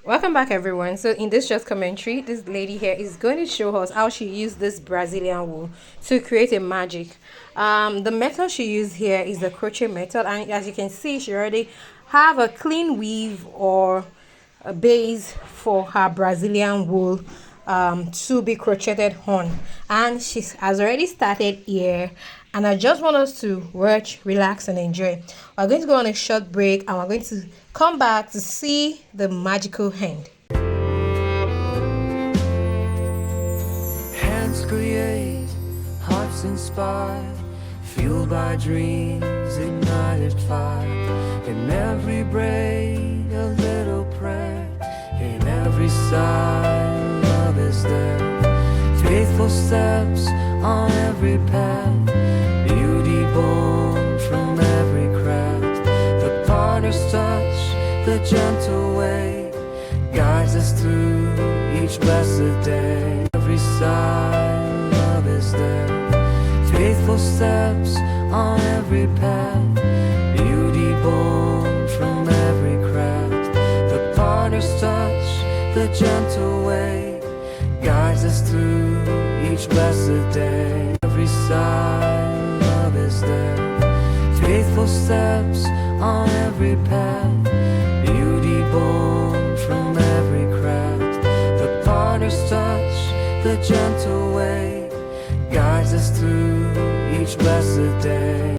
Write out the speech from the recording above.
Welcome back, everyone. So in this just commentary, this lady here is going to show us how she used this Brazilian wool to create a magic. The method she used here is the crochet method, and as you can see, she already have a clean weave or a base for her Brazilian wool to be crocheted on, and she has already started here. And I just want us to watch, relax, and enjoy. We're going to go on a short break, and we're going to come back to see the magical end. Hands create, hearts inspire, fueled by dreams, ignited fire. In every braid, a little prayer. In every sigh, love is there. Faithful steps on every path. Beauty born from every craft. The potter's touch, the gentle way, guides us through each blessed day. Every sigh, love is there. Faithful steps on every path. Beauty born from every craft. The potter's touch, the gentle way, guides us through each blessed day. Every sigh, love is there. Faithful steps on every path. Beauty born from every craft. The potter's touch, the gentle way, guides us through each blessed day.